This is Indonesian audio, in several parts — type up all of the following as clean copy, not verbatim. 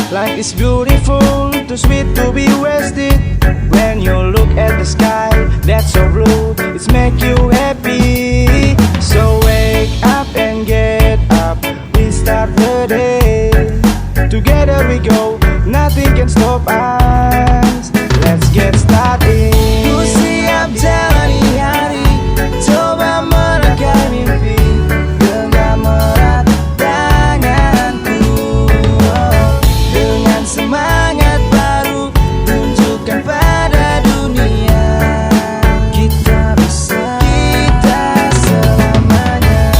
Life is beautiful, too sweet to be wasted. When you look at the sky, that's so blue, it's make you happy. So wake up and get up, we start the day. Together we go, nothing can stop us. Let's get started. Ku siap jalani hari, coba merangkai mimpi. Genggam erat tanganku, dengan semangat baru tunjukkan pada dunia kita bisa, kita selamanya.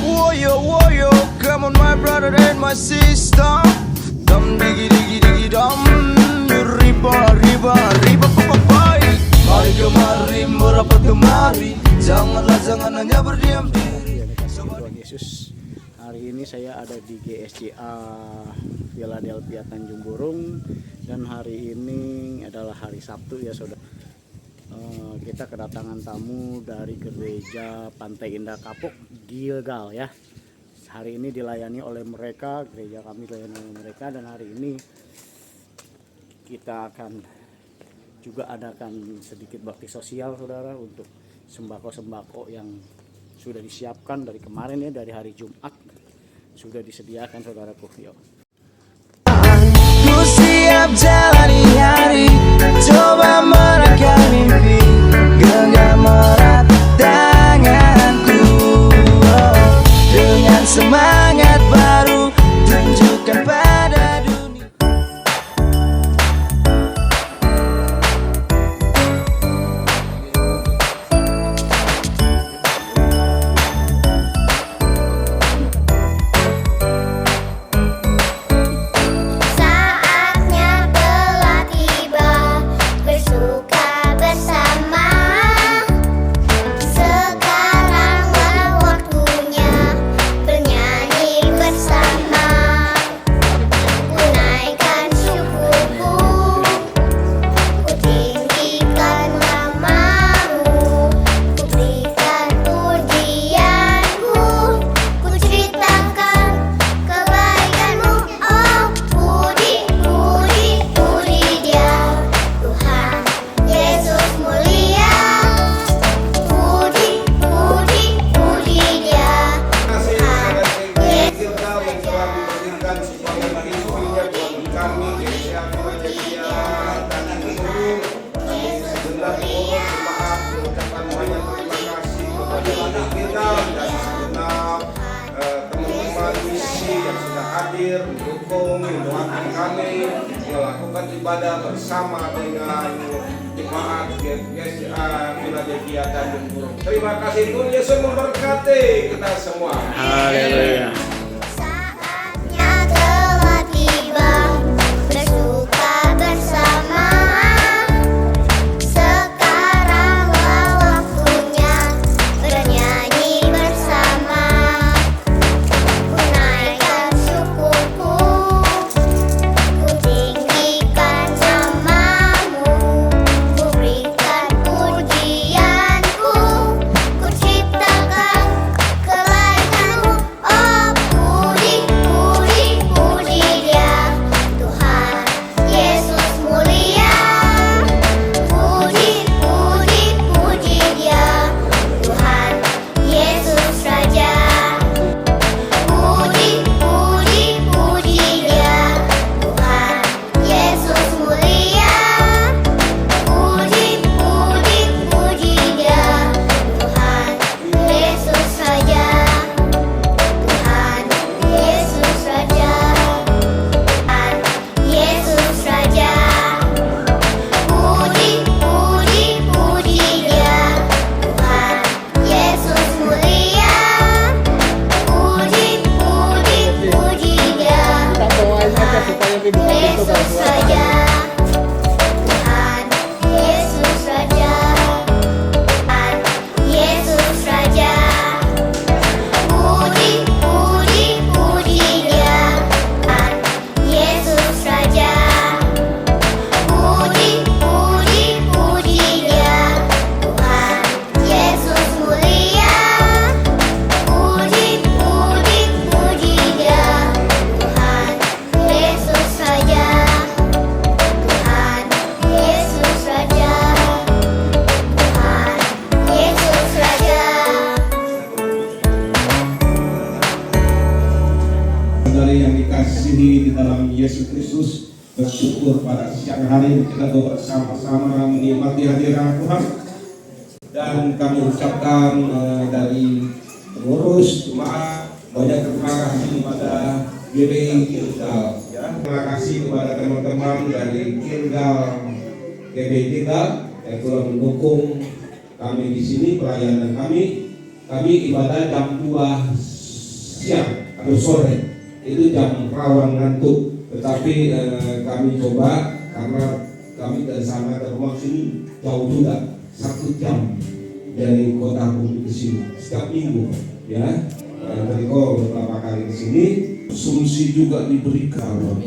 Woyo woyo, come on my brother and my sister. Dum digi digi digi dum, riba riba riba papai. Mari kemari merapat kemari, janganlah jangan hanya berdiam diri. Tuhan Yesus, hari ini saya ada di GSJA Philadelphia Tanjung Burung, dan hari ini adalah hari Sabtu ya saudara. Kita kedatangan tamu dari gereja Pantai Indah Kapuk Gilgal ya. Hari ini dilayani oleh mereka, gereja kami dilayani oleh mereka, dan hari ini kita akan juga adakan sedikit bakti sosial saudara, untuk sembako-sembako yang sudah disiapkan dari kemarin ya, dari hari Jumat sudah disediakan saudaraku. Yuk. Ku siap jalani hari, coba merangkai mimpi. Genggam erat tanganku, dengan semangat baru tunjukkan pada dunia. Saatnya telah tiba, bersuka bersama. Sekaranglah waktunya bernyanyi bersama. Ku naikkan syukurku, ku tinggikan namamu, ku berikan pujianku, ku ceritakan kebaikanmu. Oh, puji, puji, puji Dia, Tuhan Yesus mulia. Puji, puji, puji Dia, Tuhan Yesus raja. Berikan supaya menghidupinya bagi kami gereja Philadelphia Tanjung Burung. Kami segenap jemaat mengucapkan banyak terima kasih kepada Bapak kita dan segenap teman-teman misi yang sudah hadir mendukung, mendoakan kami melakukan ibadah bersama dengan jemaat GSJA Philadelphia Tanjung Burung. Terima kasih, Tuhan Yesus memberkati kita semua. Haleluya. Saatnya telah tiba, bersuka bersama. Sekaranglah waktunya bernyanyi bersama. Ku naikkan syukurku, ku tinggikan namamu, ku berikan pujianku, ku ciptakan kebaikanmu. Oh, puji, puji, puji Dia, Tuhan Yesus mulia. Puji, puji, puji Dia, Tuhan Yesus raja. Puji, puji, puji Dia, Tuhan Yesus mulia. Puji, puji, puji Dia, Tuhan Yesus raja. Tuhan Yesus raja. Tuhan Yesus raja. Puji, puji, puji Dia, Tuhan Yesus mulia. Puji, puji, puji Dia, Tuhan Yesus raja. Tuhan Yesus raja. Tuhan Yesus raja. Puji, puji, puji Dia, Tuhan Yesus raja. Puji, puji, puji Dia, Tuhan Yesus mulia. Puji, puji, puji Dia, Tuhan Yesus raja. dalam Yesus Kristus. Bersyukur pada siang hari kita bersama-sama menikmati hadirat Tuhan. Dan kami ucapkan dari pengurus jemaat banyak terima kasih kepada GBI Gilgal. Ya. Terima kasih kepada teman-teman dari Gilgal, GBI Gilgal yang telah mendukung kami di sini pelayanan kami. Kami ibadah jam 2 siang atau sore, itu jam rawan ngantuk. Tetapi kami coba karena kami dari sana ke rumah sini jauh juga, 1 jam dari kota Bumi ke sini setiap minggu, ya. Teriko beberapa kali ke sini. Sumsi juga diberikan,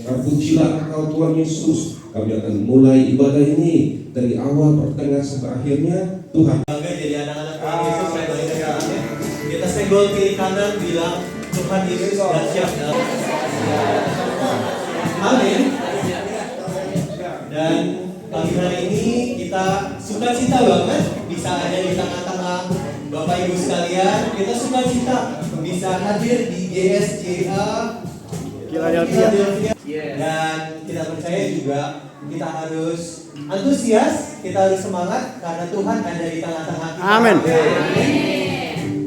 terpujilah Engkau Tuhan Yesus. Kami akan mulai ibadah ini dari awal pertengahan sampai akhirnya. Tuhan. Jadi anak-anak Tuhan Yesus, saya balik ke kita senggol kiri kanan bilang Tuhan Yesus dahsyat. Amin. Dan pagi hari ini kita sukacita banget bisa ada di tengah-tengah Bapak Ibu sekalian. Kita sukacita bisa hadir di GSJA Philadelphia. Dan kita percaya juga kita harus antusias, kita harus semangat karena Tuhan ada di tengah-tengah kita. Amin.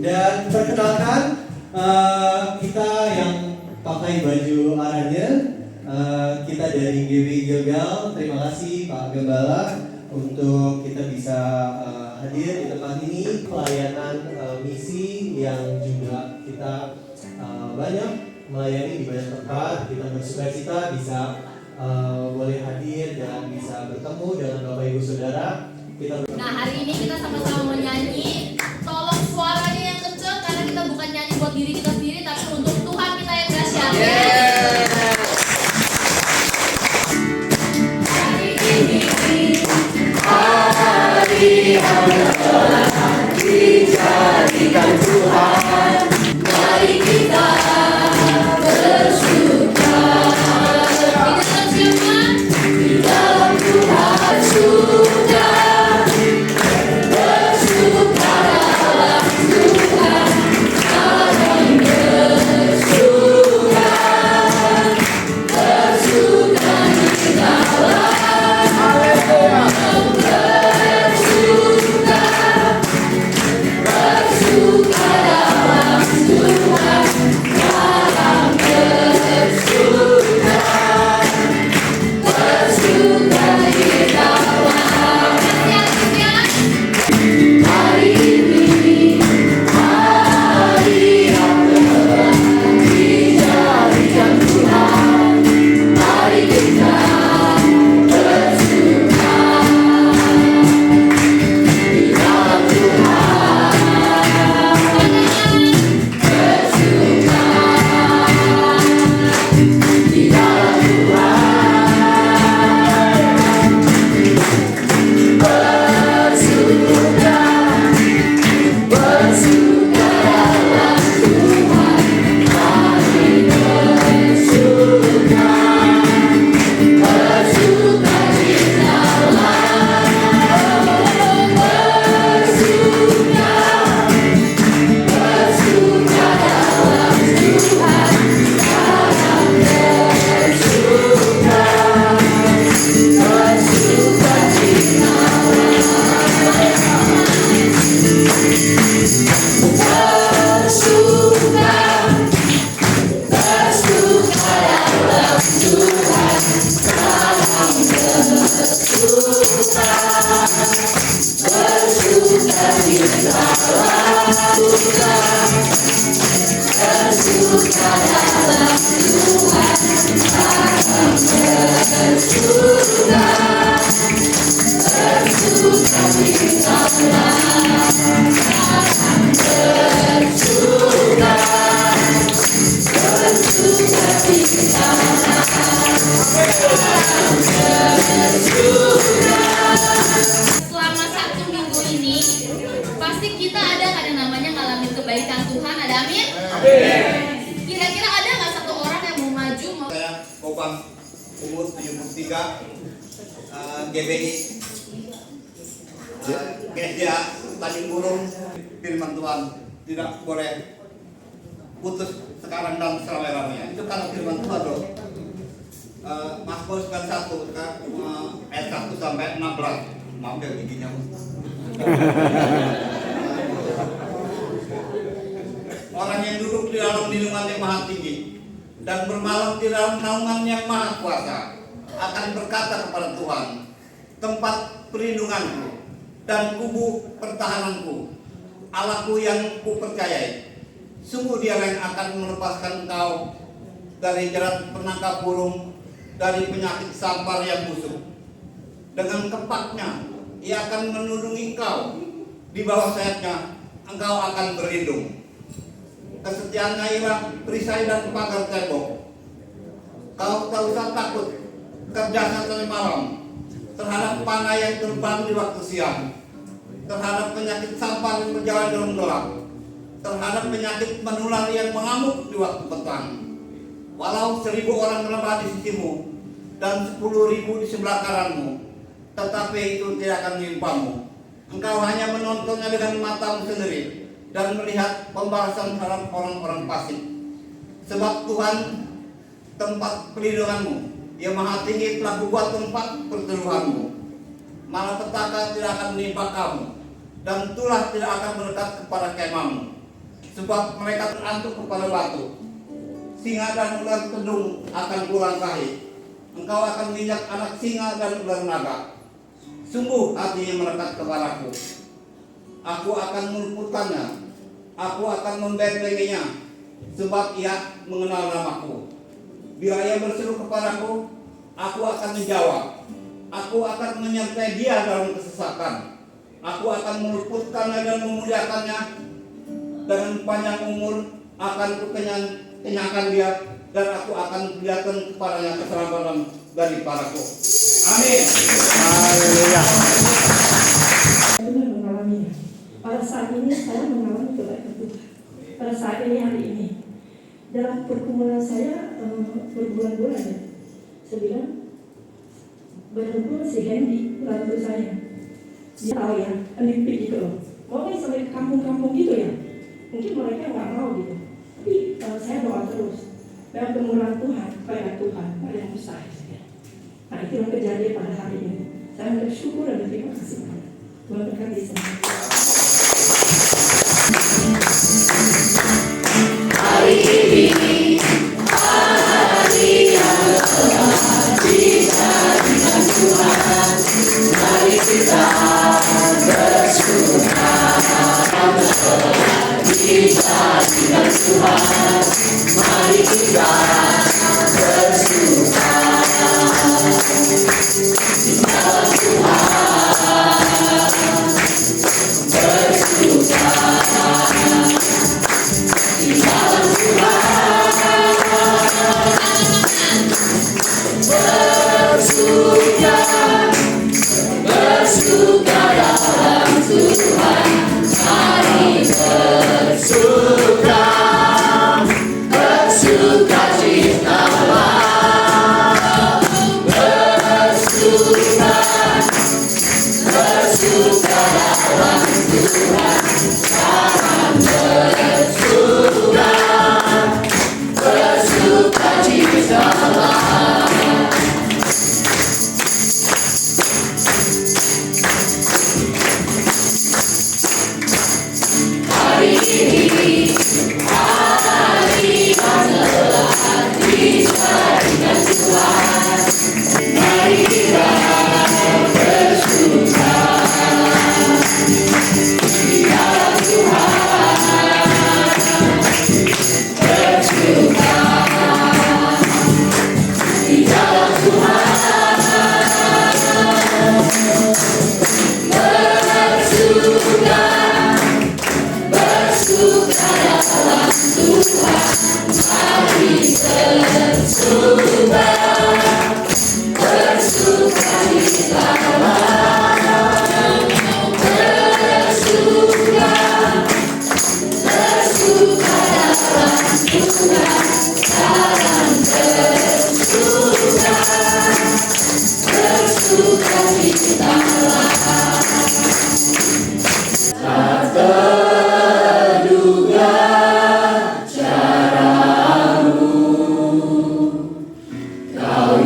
Dan perkenalkan kita yang pakai baju oranye, kita dari GBI Gilgal. Terima kasih Pak Gembala untuk kita bisa hadir di tempat ini. Pelayanan misi yang juga kita banyak melayani di banyak tempat. Kita bersukacita bisa boleh hadir dan bisa bertemu dengan Bapak Ibu Saudara. Nah, hari ini kita sama-sama menyanyi. Tolong suaranya yang kenceng karena kita bukan nyanyi buat diri kita sendiri, tapi untuk Tuhan kita yang dahsyat. Hari ini hari yang telah dijadikan Tuhan. Mari kita bersuka di dalam Tuhan sudah. Selama 1 minggu ini pasti kita ada yang namanya ngalamin kebaikan Tuhan. Ada amin? Kira-kira ada nggak satu orang yang mau maju mau Saya Kopang umur 73, GBI GSJA Tanjung Burung. Firman Tuhan tidak boleh putus sekarang dan selama-lamanya. Itu karena firman Tuhan loh. Mazmur 91 ayat 1 sampai 16. Maaf ya giginya. Orang yang duduk di dalam lindungan yang maha tinggi dan bermalam di dalam naungan yang maha kuasa akan berkata kepada Tuhan, tempat perlindunganku dan kubu pertahananku, Allahku yang kupercayai. Sungguh Dia yang akan melepaskan engkau dari jerat penangkap burung, dari penyakit sampar yang busuk. Dengan kepaknya Ia akan menudungi engkau, di bawah sayapnya engkau akan berlindung. Kesetiaannya ialah perisai dan pagar tembok. Kau tak usah takut kerjanya tadi malam, terhadap panah yang terbang di waktu siang, terhadap penyakit sampar yang berjalan dalam gelap, terhadap penyakit menular yang mengamuk di waktu petang. Walau 1000 orang rebah di sisimu dan 10.000 di sebelah kananmu, tetapi itu tidak akan menimpamu. Engkau hanya menontonnya dengan matamu sendiri dan melihat pembalasan terhadap orang-orang fasik. Sebab Tuhan tempat perlindunganmu, Ia maha tinggi telah membuat tempat perteduhanmu. Malapetaka tidak akan menimpa kamu, dan tulah tidak akan mendekat kepada kemahmu. Sebab mereka terantuk kepada batu, singa dan ular tedung akan kulangkahi. Engkau akan menginjak anak singa dan ular naga. Sungguh hatinya melekat kepadaku. Aku akan meluputkannya, aku akan membentenginya, sebab ia mengenal namaku. Bila ia berseru kepadaku, aku akan menjawab. Aku akan menyertai dia dalam kesesakan. Aku akan meluputkannya dan memuliakannya. Dengan panjang umur akan kukenyangkan dia, dan aku akan perlihatkan kepadanya keselamatan daripadaku. Amin. Haleluya. Saya benar mengalaminya. Pada saat ini saya mengalami kebaikan Tuhan. Pada saat ini, hari ini, dalam pergumulan saya berbulan-bulan ya, saya bilang betul si Hendy bantu saya. Dia tahu ya, pendidik gitu loh. Mau nih sampai ke kampung-kampung gitu ya. Mungkin mereka nggak mau gitu. Tapi saya doa terus. Dan kemurahan Tuhan, kepada Tuhan, pada yang besar. Nah itu yang terjadi pada hari ini. Saya bersyukur dan berterima kasih kepada Tuhan berkati semua. Hari ini, hari yang kita dengan Tuhan. Mari kita bersuka, kita dengan Tuhan. Mari kita bersuka di dalam Tuhan. Bersuka di dalam Tuhan. Bersuka, bersuka dalam Tuhan. Mari bersuka, bersuka citalah. Bersuka, bersuka dalam Tuhan. Jangan bersuka, bersuka citalah. Hari ini, hari yang telah dijadikan Tuhan. Mari kita bersuka di dalam Tuhan. Bersuka di dalam Tuhan. Bersuka, bersuka dalam Tuhan. Mari bersuka, bersuka di dalam. Bersuka, bersuka dalam Tuhan. Jangan bersuka, bersuka di dalam. Tak terduga caramu, Kau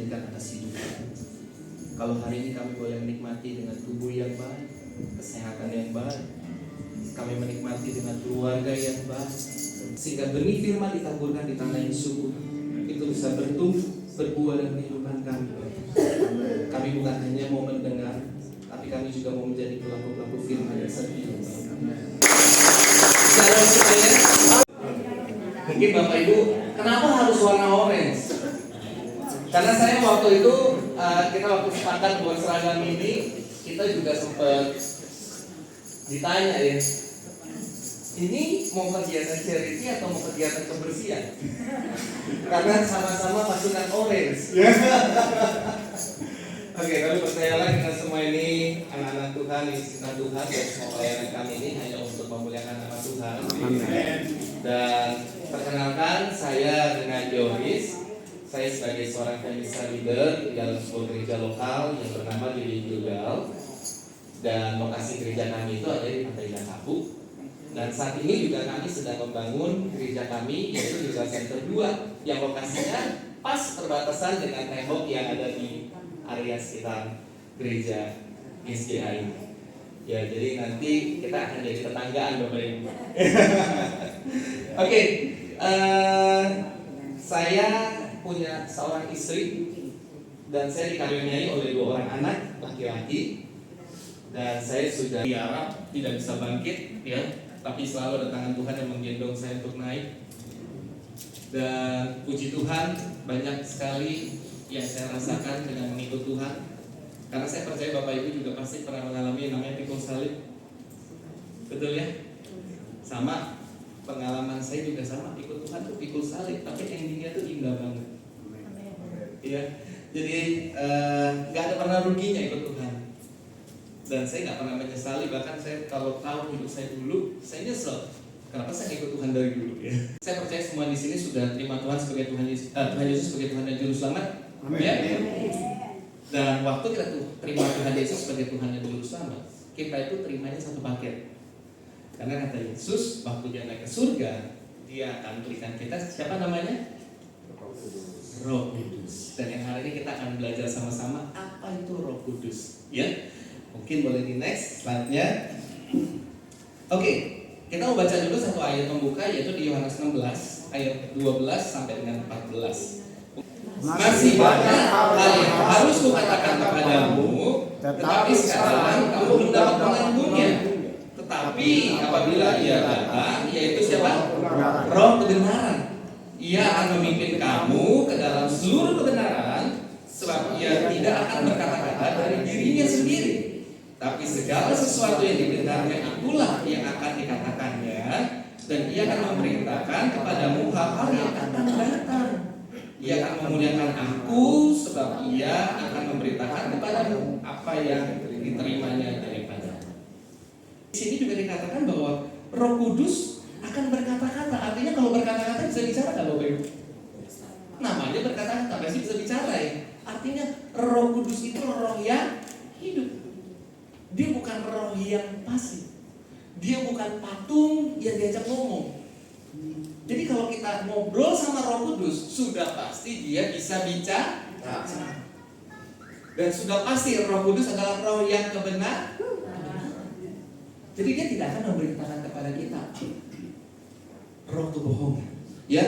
berikan atas hidup kami. Kalau hari ini kami boleh menikmati dengan tubuh yang baik, kesehatan yang baik, kami menikmati dengan keluarga yang baik, sehingga benih firman ditaburkan di tanah yang subur, itu bisa bertumbuh, berbuah dalam kehidupan kami. Kami bukan hanya mau mendengar, tapi kami juga mau menjadi pelaku-pelaku firman yang setia. Salam supaya mungkin Bapak Ibu, kenapa harus warna orange? Karena saya waktu itu kita waktu sepakat buat seragam ini, kita juga sempat ditanya ya, ini mau kegiatan charity atau mau kegiatan kebersihan? Karena sama-sama pasukan orange. Oke, kami percayalah kita semua ini anak-anak Tuhan, istri Tuhan, dan semua pelayanan kami ini hanya untuk memuliakan nama Tuhan. Dan perkenalkan, saya dengan Joris. Saya sebagai seorang Femisa leader di dalam sebuah gereja lokal yang bernama Living Gilgal. Dan lokasi gereja kami itu ada di Pantai Kapu. Dan saat ini juga kami sedang membangun gereja kami, yaitu Gilgal Center 2, yang lokasinya pas perbatasan dengan tembok yang ada di area sekitar gereja SGA ini. Ya, jadi nanti kita akan jadi tetanggaan Bapak Ibu. Oke, saya punya seorang istri dan saya dikaruniai oleh 2 orang anak laki-laki, dan saya sudah diharap tidak bisa bangkit ya, tapi selalu ada tangan Tuhan yang menggendong saya untuk naik. Dan puji Tuhan, banyak sekali yang saya rasakan dengan mengikut Tuhan, karena saya percaya Bapak Ibu juga pasti pernah mengalami yang namanya pikul salib. Betul ya? Sama, pengalaman saya juga sama, ikut Tuhan tuh pikul salib, tapi endingnya tuh indah banget. Iya, jadi nggak ada pernah ruginya ikut Tuhan. Dan saya nggak pernah menyesali, bahkan saya kalau tahu hidup saya dulu, saya nyesel. Kenapa saya ikut Tuhan dari dulu ya? Saya percaya semua di sini sudah terima Tuhan sebagai Tuhan Yesus sebagai Tuhan dan Juru Selamat. Ya? Dan waktu kita terima Tuhan Yesus sebagai Tuhan dan Juru Selamat, kita itu terimanya satu paket. Karena kata Yesus, waktu dia naik ke surga, dia akan berikan kita siapa namanya? Roh Kudus. Dan yang hari ini kita akan belajar sama-sama apa itu Roh Kudus. Ya, mungkin boleh di next slide-nya. Oke, kita mau baca dulu satu ayat pembuka, yaitu di Yohanes 16 ayat 12 sampai dengan 14. Masih banyak hal yang harus kukatakan kepadamu, tetapi sekarang kamu belum dapat menangguhnya. Tetapi apabila ia datang, yaitu siapa? Roh kebenaran, ia akan memimpin kamu ke dalam seluruh kebenaran, sebab ia tidak akan berkata-kata dari dirinya sendiri, tapi segala sesuatu yang didengarnya itulah yang akan dikatakannya, dan ia akan memerintahkan kepadamu hal-hal yang akan datang. Ia akan memuliakan aku, sebab ia akan memberitakan kepadamu apa yang diterimanya daripada. Di sini juga dikatakan bahwa Roh Kudus akan berkata-kata. Artinya kalau berkata-kata bisa bicara nggak Bapak Ibu? Namanya berkata-kata, pasti bisa bicara ya. Artinya Roh Kudus itu roh yang hidup. Dia bukan roh yang pasif. Dia bukan patung yang diajak ngomong. Jadi kalau kita ngobrol sama Roh Kudus, sudah pasti dia bisa bicara. Dan sudah pasti Roh Kudus adalah roh yang kebenaran. Jadi dia tidak akan memberitakan kepada kita roh kebohongan. Ya,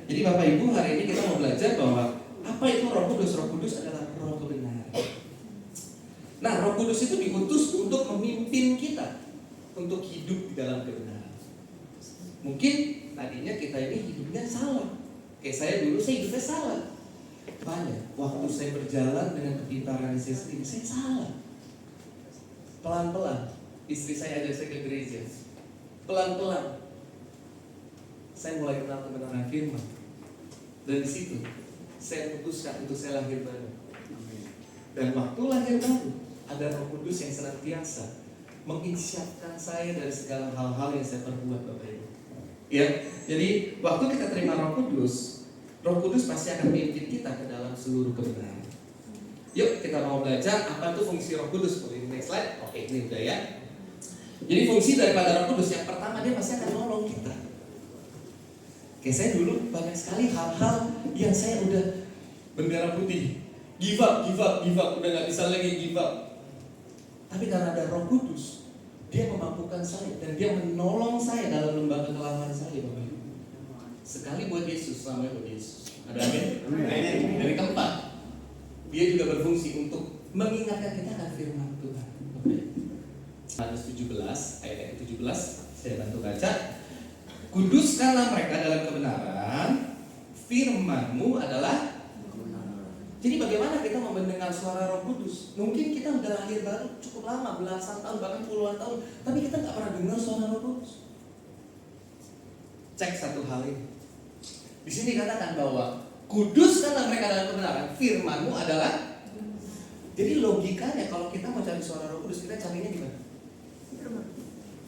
jadi Bapak Ibu, hari ini kita mau belajar bahwa apa itu Roh Kudus? Roh Kudus adalah roh kebenaran. Nah, Roh Kudus itu diutus untuk memimpin kita untuk hidup di dalam kebenaran. Mungkin tadinya kita ini hidupnya salah. Kayak saya dulu, saya hidupnya salah. Banyak waktu saya berjalan dengan kepintaran saya sendiri, saya salah. Pelan-pelan istri saya ajak saya ke gereja. Pelan-pelan saya mulai kenal kebenaran firman. Dan di situ saya putuskan untuk saya lahir baru. Dan waktu lahir baru, ada Roh Kudus yang senantiasa menginsyafkan saya dari segala hal-hal yang saya perbuat, Bapak Ibu. Ya, jadi waktu kita terima Roh Kudus pasti akan memimpin kita ke dalam seluruh kebenaran. Yuk kita mau belajar apa itu fungsi Roh Kudus. Boleh next slide? Oke, ini udah ya. Jadi fungsi daripada Roh Kudus yang pertama, dia pasti akan nolong kita. Kayak saya dulu banyak sekali hal-hal yang saya udah bendera putih, Give up, udah gak bisa lagi give up. Tapi karena ada Roh Kudus, dia memampukan saya dan dia menolong saya dalam lembah kekelaman saya, Bapak Ibu. Sekali buat Yesus, selamanya buat Yesus. Ada amin? Dan yang keempat, dia juga berfungsi untuk mengingatkan kita akan firman Tuhan. Matius 17, ayat 17, saya bantu baca. Kuduskanlah mereka dalam kebenaran, firman-Mu adalah. Jadi bagaimana kita mendengar suara Roh Kudus? Mungkin kita udah lahir baru cukup lama, belasan tahun, bahkan puluhan tahun, tapi kita nggak pernah dengar suara Roh Kudus. Cek satu hal ini. Di sini katakan bahwa kuduskanlah mereka dalam kebenaran, firman-Mu adalah. Jadi logikanya kalau kita mau cari suara Roh Kudus, kita carinya di mana?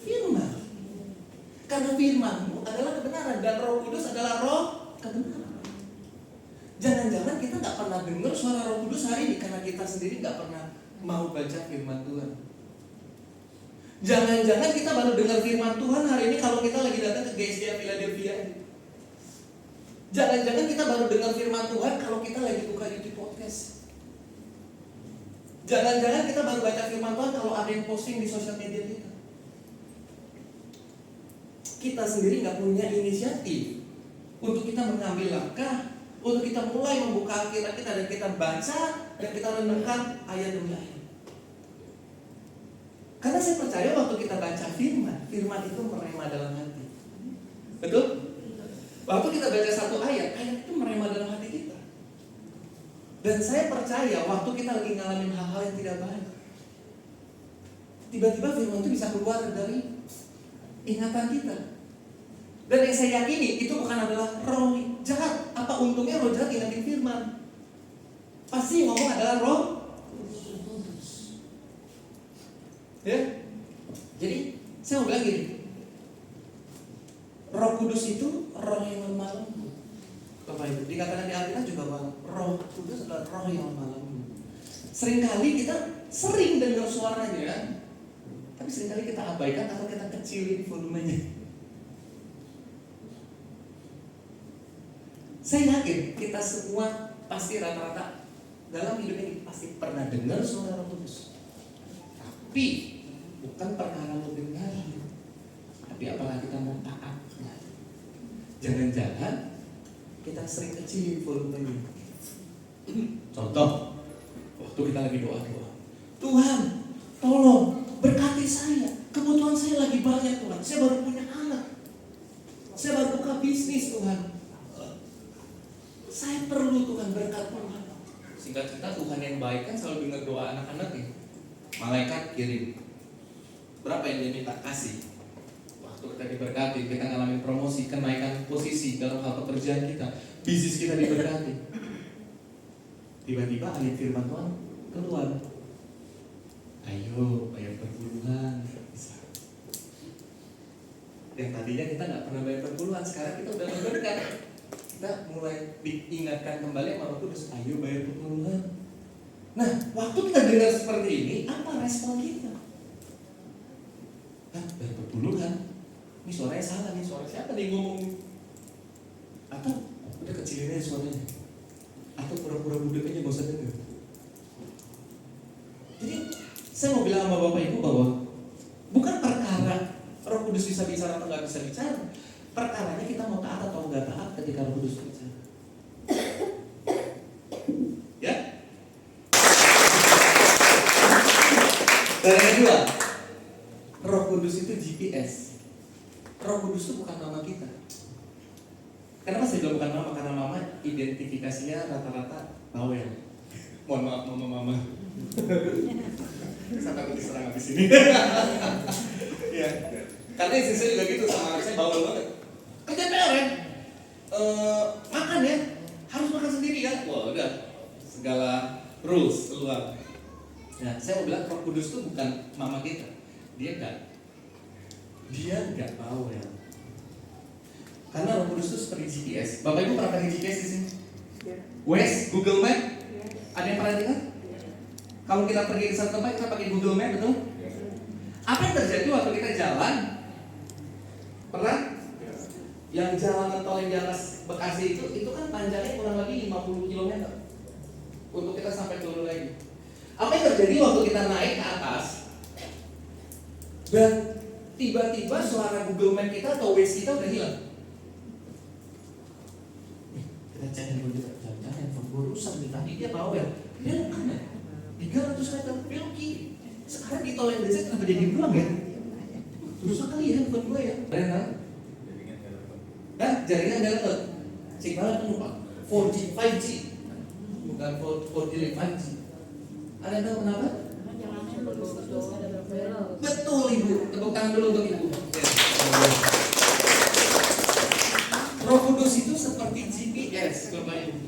Firman. Karena firman-Mu adalah kebenaran dan Roh Kudus adalah roh kebenaran. Jangan-jangan kita nggak pernah dengar suara Roh Kudus hari ini karena kita sendiri nggak pernah mau baca firman Tuhan. Jangan-jangan kita baru dengar firman Tuhan hari ini kalau kita lagi datang ke GSD Philadelphia. Jangan-jangan kita baru dengar firman Tuhan kalau kita lagi buka YouTube podcast. Jangan-jangan kita baru baca firman Tuhan kalau ada yang posting di sosial media kita. Kita sendiri nggak punya inisiatif untuk kita mengambil langkah, untuk kita mulai membuka Alkitab kita dan kita baca dan kita renungkan ayat demi ayat. Karena saya percaya waktu kita baca firman itu merema dalam hati. Betul? Waktu kita baca satu ayat itu merema dalam hati kita. Dan saya percaya waktu kita lagi ngalamin hal-hal yang tidak baik, tiba-tiba firman itu bisa keluar dari ingatan kita. Dan yang saya yakini itu bukan adalah roh jahat. Apa untungnya roh jahat ingatin firman? Pasti yang ngomong adalah roh kudus. Ya. Jadi saya mau bilang gini, Roh Kudus itu roh yang lemah lembut. Bapak Ibu, dikatakan di Alkitab juga bahwa Roh Kudus adalah roh yang lemah lembut. Seringkali kita sering dengar suaranya, tapi seringkali kita abaikan atau kita kecilin volumenya. Saya yakin kita semua pasti rata-rata dalam hidup ini pasti pernah dengar suara Roh Kudus. Tapi bukan perkara lo dengar, tapi apalagi kita mau taat. Jangan-jangan kita sering kecilin volumenya. Contoh, waktu kita lagi doa-doa, Tuhan, tolong berkati saya. Kebutuhan saya lagi banyak Tuhan. Saya baru punya anak. Saya baru buka bisnis Tuhan. Saya perlu Tuhan berkat Tuhan. Singkat cerita, Tuhan yang baik kan selalu dengar doa anak-anaknya. Malaikat kirim. Berapa yang dia minta kasih? Waktu kita diberkati, kita ngalamin promosi, kenaikan posisi dalam hal pekerjaan kita, bisnis kita diberkati. Tiba-tiba ayat firman Tuhan keluar. Ayo bayar perpuluhan. Yang tadinya kita nggak pernah bayar perpuluhan, sekarang kita udah berkat. Kita mulai diingatkan kembali sama Roh Kudus, ayo bayar perpuluhan. Nah, waktu kita dengar seperti ini, apa respon kita? Bayar perpuluhan? Ini suaranya salah nih, suara siapa nih ngomong? Atau udah kecilin aja suaranya? Atau pura-pura budek aja gak usah denger? Jadi, saya mau bilang sama Bapak Ibu bahwa bukan perkara Roh Kudus bisa bicara atau gak bisa bicara. Perkaranya kita mau taat atau enggak taat ketika Roh Kudus bicara. Ya? Dan yang kedua, Roh Kudus itu GPS. Roh Kudus itu bukan nama kita. Kenapa saya bilang bukan nama? Karena mama identifikasinya rata-rata bawel. Mohon maaf mama. Sampai aku diserang habis ini. Ya. Karena istri saya juga gitu, sama saya bawel banget. Kerja PR ya, makan ya, harus makan sendiri ya. Wah udah, segala rules keluar. Nah, saya mau bilang Roh Kudus itu bukan mama kita. Dia enggak bawel. Karena Roh Kudus itu seperti GPS. Bapak Ibu pernah pakai GPS di sini? Waze, Google Map? Ada yang pernah dengar? Kalau kita pergi ke satu tempat kita pakai Google Map, betul? Apa yang terjadi waktu kita jalan? Pernah? Yang jalan tol yang di atas Bekasi itu kan panjangnya kurang lebih 50 km. untuk kita sampai turun lagi. Apa yang terjadi waktu kita naik ke atas dan tiba-tiba suara Google Map kita atau Waze kita udah hilang. Kita cek handphone kita, jangan-jangan handphone gue rusak nih. Tadi dia tahu ya, dia kanan 300 meter belok kiri. Sekarang di tol yang desa kenapa jadi berulang ya? Rusak kali ya handphone gue ya. Ada nggak? Nah, jaringan nggak dapat. Signalnya kan lupa. 4G, 5G, bukan 4G, 5G. Ada yang tahu kenapa? Betul Ibu, tepuk tangan dulu untuk Ibu. Roh Kudus itu seperti GPS, Bapak Ibu.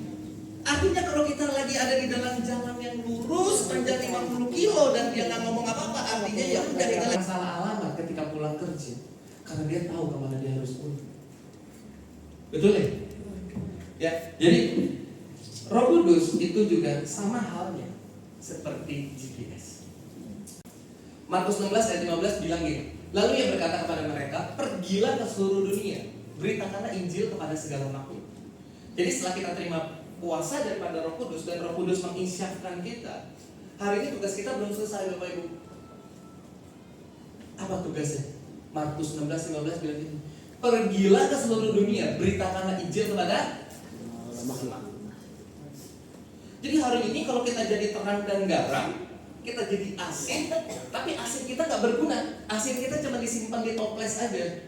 Artinya kalau kita lagi ada di dalam jalan yang lurus panjang 50 kilo dan dia nggak ngomong apa-apa, artinya ya udah kita lagi salah alamat ketika pulang kerja, karena dia tahu kemana dia harus pulang. Betul ya? Ya, jadi Roh Kudus itu juga sama halnya seperti GPS. Markus 16 ayat 15 bilang gini, lalu ia berkata kepada mereka, pergilah ke seluruh dunia, beritakanlah Injil kepada segala makhluk. Jadi setelah kita terima kuasa daripada Roh Kudus dan Roh Kudus menginsyafkan kita, hari ini tugas kita belum selesai Bapak Ibu. Apa tugasnya? Markus 16:15 bilang gini, pergilah ke seluruh dunia, beritakanlah Injil kepada makhluk. Jadi hari ini kalau kita jadi terang dan garam, kita jadi asin, tapi asin kita nggak berguna. Asin kita cuma disimpan di toples aja.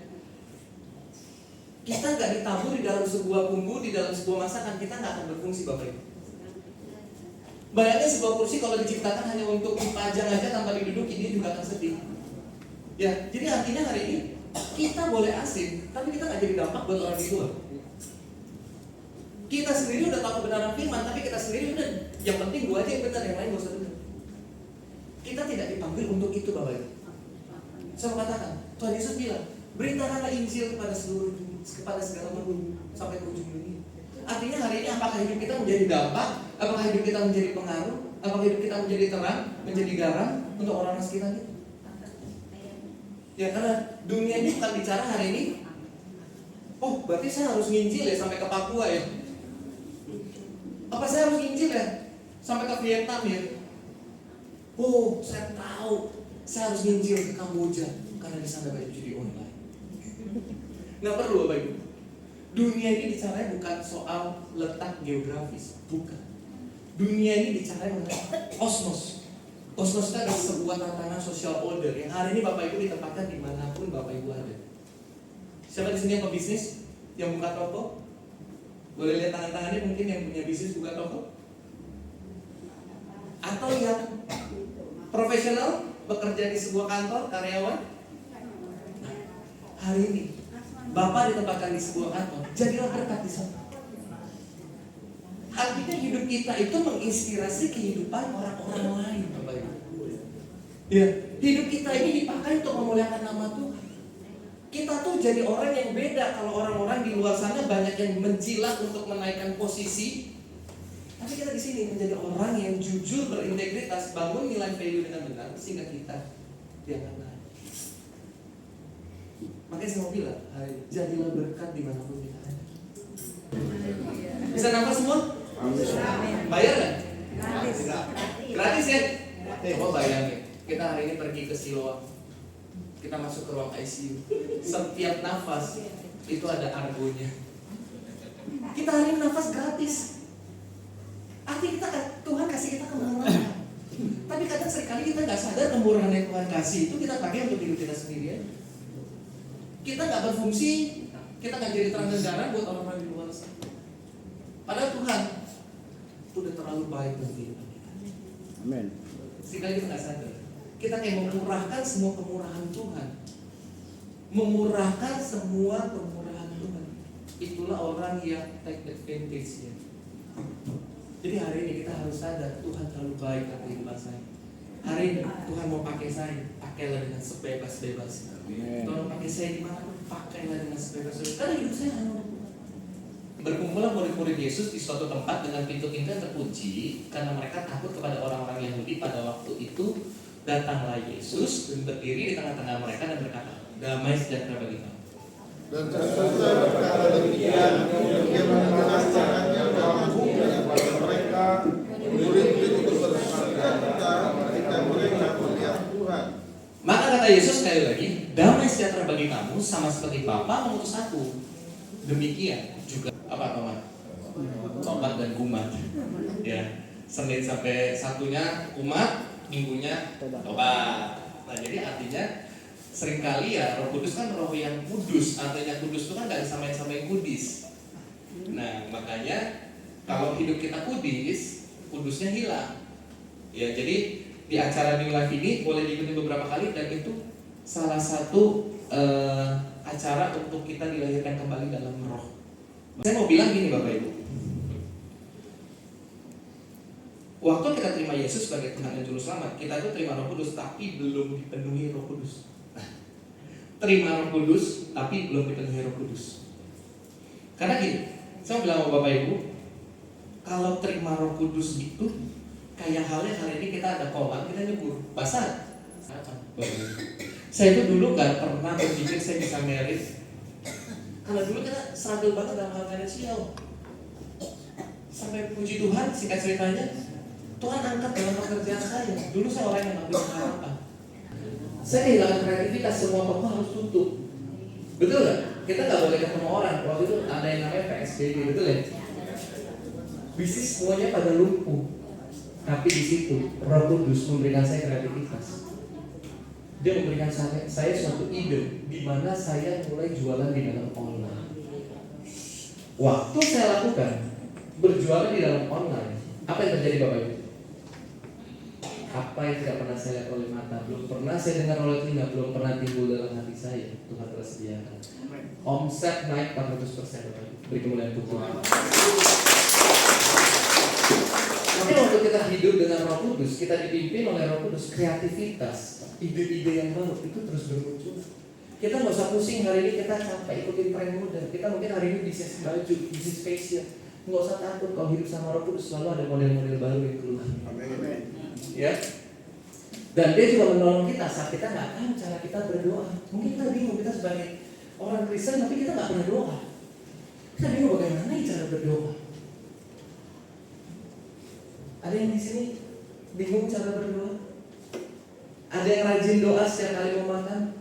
Kita nggak ditabur di dalam sebuah bumbu, di dalam sebuah masakan, kita nggak akan berfungsi Bapak Ibu. Bayangin sebuah kursi kalau diciptakan hanya untuk dipajang aja tanpa diduduki, dia juga akan sedih. Ya, jadi artinya hari ini kita boleh asin, tapi kita nggak jadi dampak buat orang di luar. Kita sendiri udah tahu kebenaran firman, tapi kita sendiri udah yang penting gua aja yang benar, yang lain gak usah benar. Kita tidak dipanggil untuk itu Bapak Ibu. Saya mau katakan, Tuhan Yesus bilang, beritakanlah Injil kepada seluruh dunia, kepada segala makhluk sampai ke ujung dunia. Artinya hari ini apakah hidup kita menjadi dampak, apakah hidup kita menjadi pengaruh, apakah hidup kita menjadi terang, menjadi garam untuk orang-orang sekitar kita? Ya karena dunia ini bukan bicara hari ini, oh berarti saya harus nginjil ya sampai ke Papua ya. Apa saya harus nginjil ya sampai ke Vietnam ya? Oh, saya tahu saya harus nginjil ke Kamboja karena di sana banyak judi online. Nggak perlu Bapak Ibu. Dunia ini bicaranya bukan soal letak geografis, bukan. Dunia ini bicaranya mengenai kosmos. Kosmos itu adalah sebuah tatanan social order yang hari ini Bapak Ibu ditempatkan dimanapun Bapak Ibu ada. Siapa di sini yang pebisnis, yang buka toko? Boleh lihat tangan-tangannya mungkin yang punya bisnis buka toko? Atau yang profesional bekerja di sebuah kantor, karyawan? Nah, hari ini Bapak ditempatkan di sebuah kantor, jadilah berkat di sana. Artinya hidup kita itu menginspirasi kehidupan orang-orang lain, Bapak Ibu. Ya, hidup kita ini dipakai untuk memuliakan nama Tuhan. Kita tuh jadi orang yang beda. Kalau orang-orang di luar sana banyak yang menjilat untuk menaikkan posisi, tapi kita di sini menjadi orang yang jujur, berintegritas, bangun nilai value dengan benar, sehingga kita diangkat naik. Makanya saya mau bilang, jadilah berkat dimanapun kita ada. Bisa nafas semua? Bayar nggak? Gratis ya? Coba bayangin, kita hari ini pergi ke Siloam, kita masuk ke ruang ICU, setiap nafas itu ada argonya. Kita hari ini nafas gratis. Artinya kita, Tuhan kasih kita kemurahan. Tapi kadang seringkali kita nggak sadar kemurahan yang Tuhan kasih itu kita pakai untuk hidup kita sendiri ya. Kita nggak berfungsi, kita nggak jadi terang dan garam buat orang-orang di luar sana. Padahal Tuhan udah terlalu baik bagi kita. Amin. Seringkali kita nggak sadar. Kita kayak memurahkan semua kemurahan Tuhan, memurahkan semua kemurahan Tuhan. Itulah orang yang take advantage ya. Jadi hari ini kita harus sadar Tuhan terlalu baik atas kehidupan saya. Hari ini Tuhan mau pakai saya, pakailah dengan sebebas-bebasnya. Tuhan mau pakai saya di mana pun, pakailah dengan sebebas-bebasnya. Karena hidup saya hanya untuk Tuhan. Berkumpullah murid-murid Yesus di suatu tempat dengan pintu-pintu yang terkunci karena mereka takut kepada orang-orang Yahudi. Pada waktu itu datanglah Yesus dan berdiri di tengah-tengah mereka dan berkata, damai sejahtera bagi kamu. Dan sesudah berkata demikian, dia menjelaskannya dalam hukum kepada mereka, murid Yesus sekali lagi, damai sejahtera bagi kamu sama seperti Bapa mengutus aku. Demikian juga apa teman? Tobat dan kumat. Ya, Senin sampai Sabtunya kumat, Minggunya tobat. Nah, jadi artinya seringkali ya Roh Kudus kan roh yang kudus. Artinya kudus itu kan gak disamain-samain kudis. Nah, makanya kalau hidup kita kudis, kudusnya hilang. Ya, jadi di acara New Life ini boleh diikuti beberapa kali dan itu salah satu acara untuk kita dilahirkan kembali dalam roh. Saya mau bilang gini Bapak Ibu, waktu kita terima Yesus sebagai Tuhan dan Juru Selamat, kita itu terima Roh Kudus tapi belum dipenuhi Roh Kudus. Terima Roh Kudus tapi belum dipenuhi Roh Kudus. Karena gini, saya mau bilang sama Bapak Ibu, kalau terima Roh Kudus itu kayak halnya hari ini kita ada kolam, kita nyebur, basah. Saya itu dulu gak pernah berpikir saya bisa merit. Karena dulu kita struggle banget dalam hal finansial. Sampai puji Tuhan, singkat ceritanya, Tuhan angkat dalam pekerjaan saya. Dulu saya orang yang gak punya harapan. Saya kehilangan kreativitas, semua toko harus tutup. Betul gak? Kita gak boleh ketemu orang. Waktu itu ada yang namanya PSBB, betul ya? Bisnis semuanya pada lumpuh. Tapi di situ Roh Kudus memberikan saya kreativitas. Dia memberikan saya suatu ide di mana saya mulai jualan di dalam online. Waktu saya lakukan berjualan di dalam online, apa yang terjadi Bapak Ibu? Apa yang tidak pernah saya lihat oleh mata, belum pernah saya dengar oleh telinga, belum pernah timbul dalam hati saya, Tuhan telah sediakan. Omset naik 400% Bapak Ibu. Beri kemuliaan Tuhan. Tapi waktu kita hidup dengan Roh Kudus, kita dipimpin oleh Roh Kudus, kreativitas, ide-ide yang baru itu terus bermunculan. Kita nggak usah pusing hari ini kita capek ikutin tren modern. Kita mungkin hari ini bisnis baju, bisnis facial, nggak usah takut kalau hidup sama Roh Kudus selalu ada model-model baru yang keluar. Amin. Ya. Dan dia juga menolong kita saat kita nggak tahu cara kita berdoa. Mungkin kita bingung, kita sebagai orang Kristen tapi kita nggak pernah doa. Kita bingung bagaimana cara berdoa. Ada yang di sini bingung cara berdoa? Ada yang rajin doa setiap kali mau makan?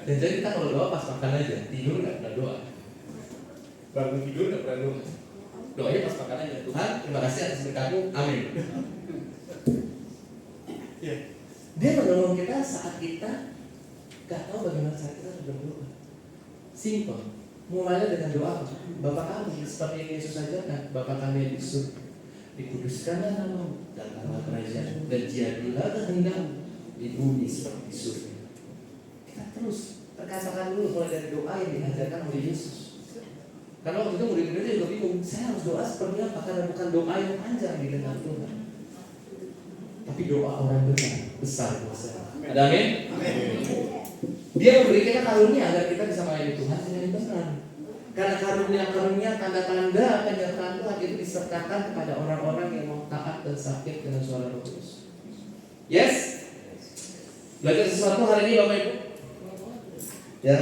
Dan jadi kita kalau doa pas makan aja, tidur nggak pernah doa, bangun tidur nggak pernah doa. Doanya pas makan aja. Tuhan, terima kasih atas berkat-Mu, amin. Ya. Dia menolong kita saat kita nggak tahu bagaimana cara kita berdoa. Simple. Mulainya dengan doa. Bapa kami, seperti yang Yesus ajarkan, Bapa kami yang di surga, dikuduskanlah namamu, datanglah kerajaan, dan jadilah kehendak-Mu di bumi seperti di surga. Kita terus perkatakan dulu mulai dari doa yang diajarkan oleh Yesus. Karena waktu itu murid-muridnya juga bingung, saya harus doa seperti apa? Karena bukan doa yang panjang di depan Tuhan, tapi doa orang benar, besar kuasa. Ada amin? Dia memberi kita karunia agar kita bisa melayani Tuhan dengan benar. Karena karunia-karunia tanda-tanda penyertaan Tuhan itu disertakan kepada orang-orang yang mau taat dan sakit dengan suara Roh Kudus. Yes? Belajar sesuatu hari ini Bapak Ibu? Ya.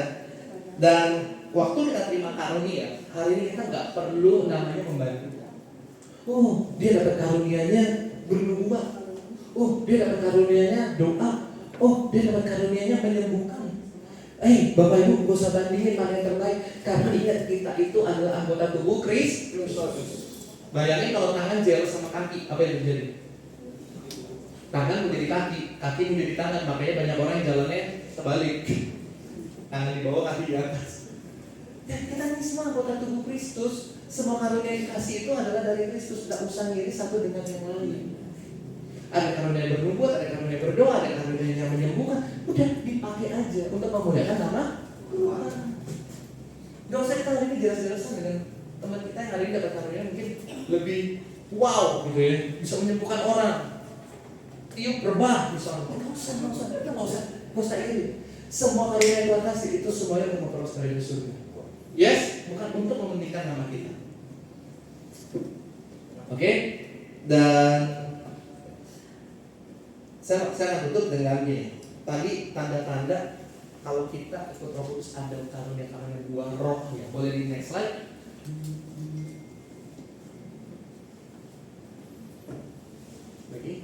Dan waktu kita terima karunia, hari ini kita nggak perlu namanya membantu. Oh, dia dapat karunianya bernubuat. Oh, dia dapat karunianya doa. Oh, dia dapat karunianya menyembuhkan. Bapak Ibu gak usah bandingin mana yang terbaik. Karena ingat kita itu adalah anggota tubuh Kristus. Bayangin kalau tangan jealous sama kaki, apa yang terjadi? Tangan menjadi kaki, kaki menjadi tangan. Makanya banyak orang yang jalannya terbalik, tangan di bawah, kaki di atas. Dan kita ini semua anggota tubuh Kristus. Semua karunia yang dikasih itu adalah dari Kristus. Tidak usah ngiri satu dengan yang lain. Ada karunia yang bernubuat, ada karunia yang berdoa, ada karunia yang menyembuhkan. Udah dipakai aja untuk memuliakan nama Tuhan. Gak usah kita hari ini jelas-jelasan dengan teman kita yang hari ini dapat karunia mungkin lebih wow gitu ya, bisa menyembuhkan orang, tiup rebah misalnya. Gak usah ini. Semua karunia yang Tuhan kasih itu semuanya untuk memperoleh dari surga. Yes, bukan untuk mementingkan nama kita. Oke? Dan saya akan tutup dengan ini. Tadi tanda-tanda kalau kita ikut Roh Kudus ada karunia-karunia buah roh ya. Boleh di next slide. Lagi.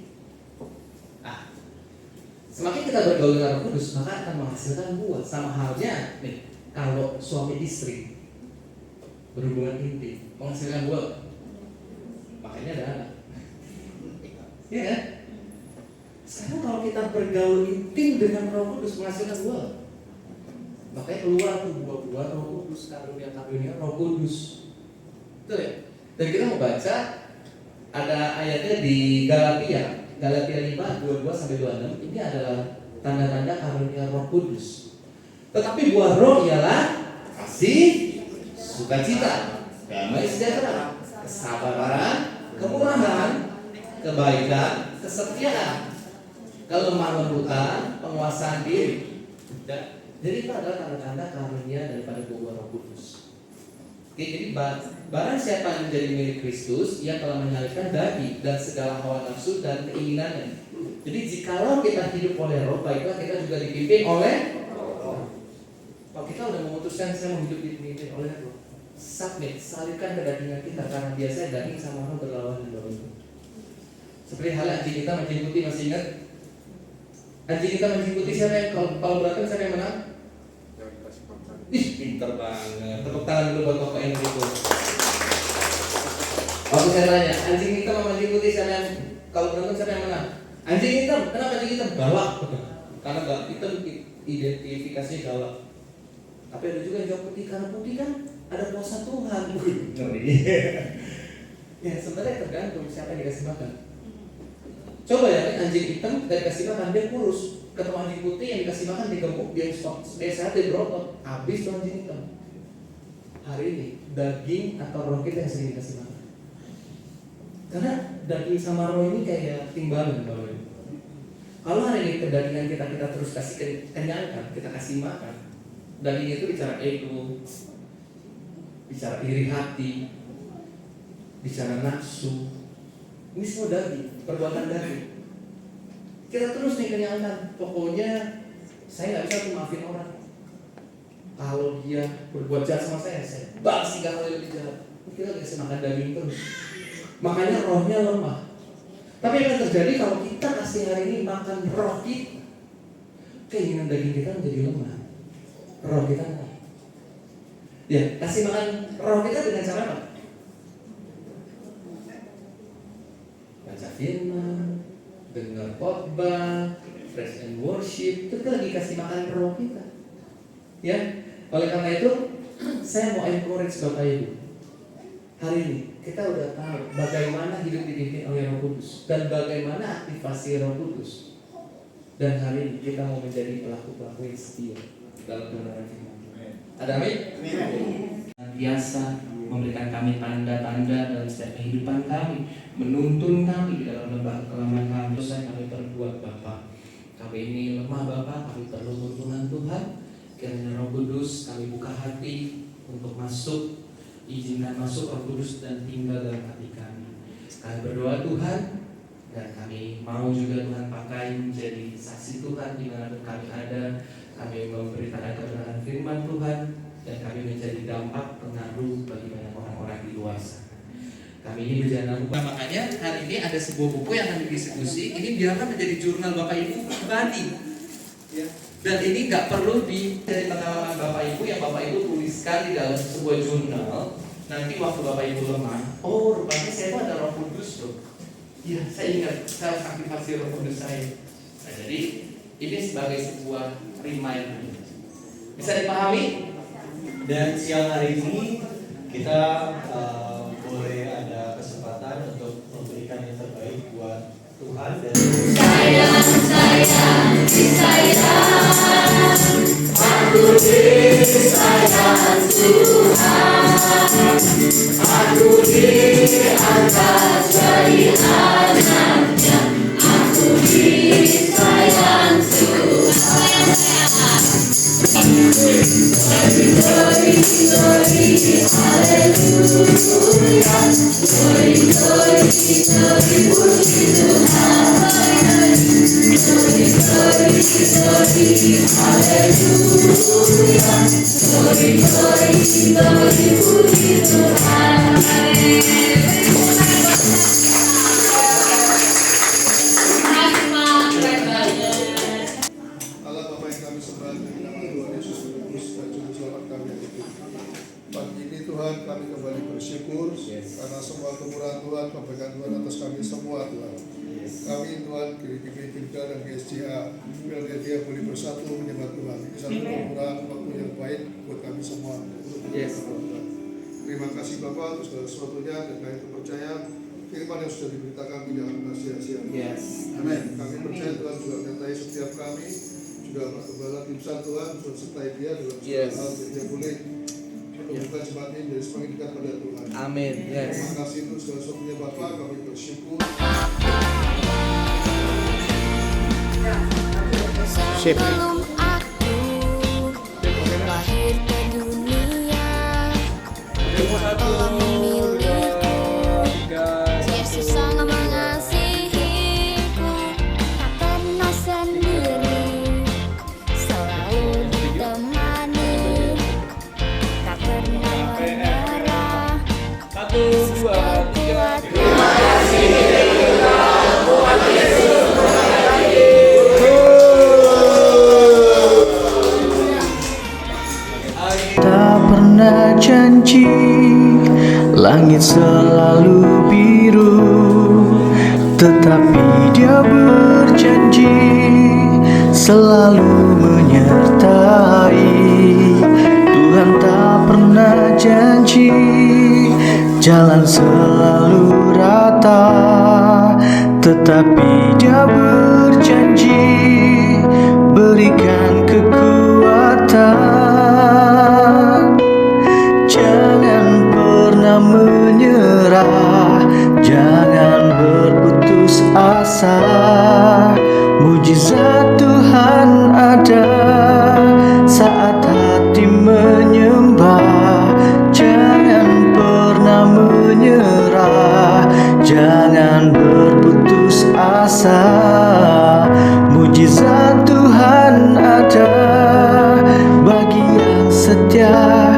Semakin kita bergaul dengan Roh Kudus, maka akan menghasilkan buah. Sama halnya nih, kalau suami istri berhubungan intim menghasilkan buah, makanya ada anak. Iya kan? Sekarang kalau kita bergaul intim dengan Roh Kudus menghasilkan buah, makanya keluar tuh buah-buah Roh Kudus, karunia Roh Kudus. Betul ya? Dan kita mau baca ada ayatnya di Galatia 5:22-26. Ini adalah tanda-tanda karunia Roh Kudus. Tetapi buah Roh ialah kasih, sukacita, damai sejahtera, kesabaran, kemurahan, kebaikan, kesetiaan, kelemah lembutan, penguasaan diri. Jadi itu adalah tanda-tanda karunia daripada buah Roh Kudus. Oke, jadi barang siapa yang menjadi milik Kristus, ia telah menyalibkan daging dan segala hawa nafsu dan keinginannya. Jadi jikalau kita hidup oleh Roh, baiklah kita juga dipimpin oleh Roh. Kalau kita udah memutuskan saya mau hidup dipimpin oleh Roh, submit, salibkan kedagingan kita, karena biasanya daging sama Roh berlawanan dorong. Seperti halnya anjing kita mancing putih, masih ingat? Anjing kita mancing putih siapa yang kalau berantem siapa yang menang? Ih, pinter banget. Tepuk tangan dulu buat Bapak Enrico. Waktu saya tanya, anjing hitam sama anjing putih siapa yang kalau berantem siapa yang menang? Anjing hitam. Kenapa anjing hitam? Galak. Karena hitam identifikasinya galak. Tapi ada juga yang jawab putih, karena putih kan ada kuasa Tuhan. Ngeri. Ya sebenarnya tergantung siapa yang dikasih makan. Coba ya, anjing hitam dikasih makan dia kurus. Ketemu anjing putih yang dikasih makan dia gemuk, dia sehat, dia berotot. Habis tuh anjing hitam. Hari ini daging atau roh kita yang sering dikasih makan. Karena daging sama roh ini kayak timbangan Bapak Ibu. Kalau hari ini kedagingan kita terus kasih kenyangkan, kita kasih makan. Daging itu bicara ego, bicara iri hati, bicara nafsu. Ini semua daging, perbuatan daging. Kita terus nih kenyangkan. Pokoknya saya nggak bisa tuh maafin orang. Kalau dia berbuat jahat sama saya balas 3 kali lebih jahat. Kita kasih makan daging terus. Makanya rohnya lemah. Tapi yang terjadi kalau kita kasih hari ini makan roh kita, keinginan daging kita menjadi lemah. Roh kita enggak. Ya, kasih makan roh kita dengan cara apa? Baca firman, dengar khotbah, praise and worship, itu lagi kasih makan roh kita. Ya, oleh karena itu saya mau encourage Bapak Ibu. Hari ini kita udah tahu bagaimana hidup dipimpin oleh Roh Kudus dan bagaimana aktivasi Roh Kudus. Dan hari ini kita mau menjadi pelaku-pelaku yang setia dalam kebenaran firman. Ada amin? Biasa memberikan kami tanda-tanda dalam setiap kehidupan kami, menuntun kami di dalam lembah kekelaman kami. Dosa yang kami perbuat Bapa, kami ini lemah Bapa, kami perlu tuntunan Tuhan. Kiranya Roh Kudus kami buka hati untuk masuk, izinkan masuk Roh Kudus dan tinggal dalam hati kami. Kami berdoa Tuhan, dan kami mau juga Tuhan pakai menjadi saksi Tuhan dimanapun kami ada. Kami memberitakan kebenaran firman Tuhan, dan kami menjadi dampak pengaruh bagi banyak orang-orang di luar sana. Kami ini berjalan. Nah, makanya hari ini ada sebuah buku yang kami diskusi. Ini biarlah menjadi jurnal Bapak Ibu pribadi. Ya. Dan ini nggak perlu dari pengalaman Bapak Ibu yang Bapak Ibu tuliskan di dalam sebuah jurnal. Nanti waktu Bapak Ibu lemah, oh rupanya saya itu ada Roh Kudus loh. Iya, saya ingat, saya harus aktifasi Roh Kudus saya. Nah, jadi ini sebagai sebuah reminder. Bisa dipahami? Dan siang hari ini kita boleh ada kesempatan untuk memberikan yang terbaik buat Tuhan dan Aku disayang Tuhan, aku diangkat jadi anaknya, aku disayang Tuhan. Glory, glory, haleluya. Glory, glory, glory, puji Tuhan. Glory, glory, glory, haleluya. Glory, glory, glory, puji Tuhan. di nama Tuhan Yesus Kristus dan Juru Selamat kami yang hidup. Pagi ini Tuhan kami kembali bersyukur karena semua kemurahan Tuhan, kebaikan Tuhan atas kami semua Tuhan. Kami Tuhan GBI Gilgal dan GSJA Philadelphia boleh bersatu menyembah Tuhan. Ini satu kemurahan waktu yang baik buat kami semua. Terima kasih Bapak untuk segala sesuatunya dan kami percaya firman yang sudah diberitakan tidak akan sia-sia. Amin. Kami percaya Tuhan juga menyertai setiap kami, juga Pak Gembala tim Tuhan sudah sertai dia dalam segala hal yang dia boleh menemukan jemaat ini dari semakin dekat pada Tuhan. Amin. Terima kasih untuk segala sesuatunya Bapak, kami bersyukur. Sebelum aku lahir ke dunia, Tuhan telah memilihku. Yesus sangat mengasihiku, tak pernah sendiri, selalu ditemani, tak pernah menyerah. Terima kasih. Tak pernah janji langit selalu biru, tetapi Dia berjanji selalu menyertai. Tuhan tak pernah janji jalan selalu rata, tetapi Dia berjanji berikan kekuatan. Jangan pernah menyerah, jangan berputus asa. Mujizat Tuhan ada saat hati menyembah. Jangan pernah menyerah, jangan berputus asa. Mujizat Tuhan ada bagi yang setia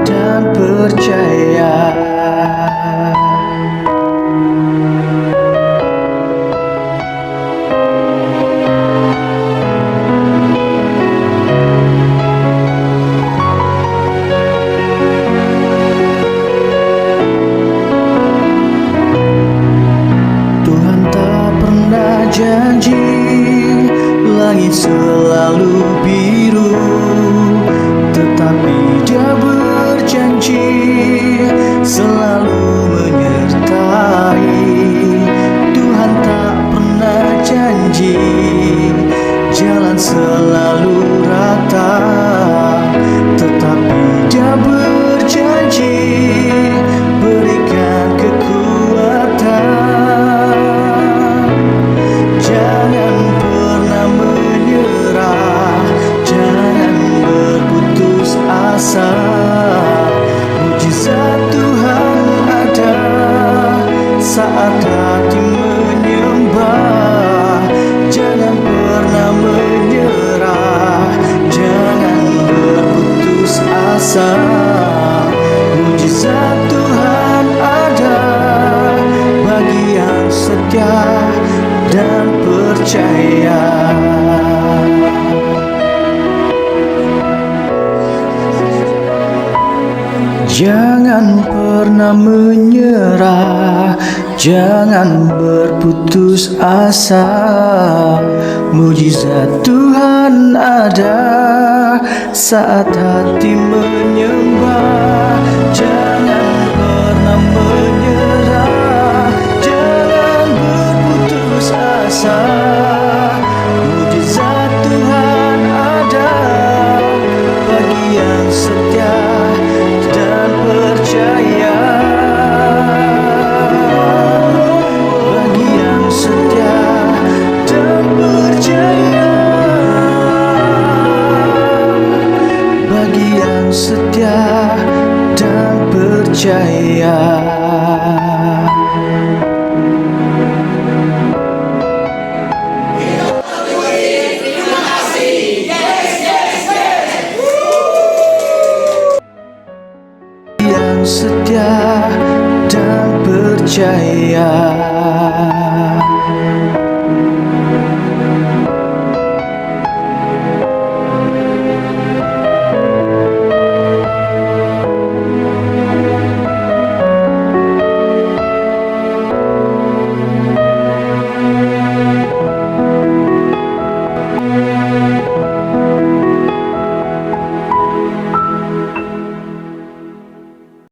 dan percaya. Tuhan tak pernah janji langit selalu biru, tetapi Dia berjanji selalu menyertai. Tuhan tak pernah janji jalan selalu rata, tetapi Dia berjanji berikan kekuatan. Jangan pernah menyerah, jangan berputus asa. Mujizat Tuhan ada saat hati menyembah. Jangan pernah menyerah, jangan berputus asa. Mujizat Tuhan ada bagi yang setia dan percaya. Jangan pernah menyerah, jangan berputus asa. Mujizat Tuhan ada saat hati menyembah. Jangan pernah menyerah, jangan berputus asa. Mujizat Tuhan ada bagi yang setia dan percaya. Bagi yang setia dan percaya. Bagi yang setia dan percaya. Yang setia dan percaya.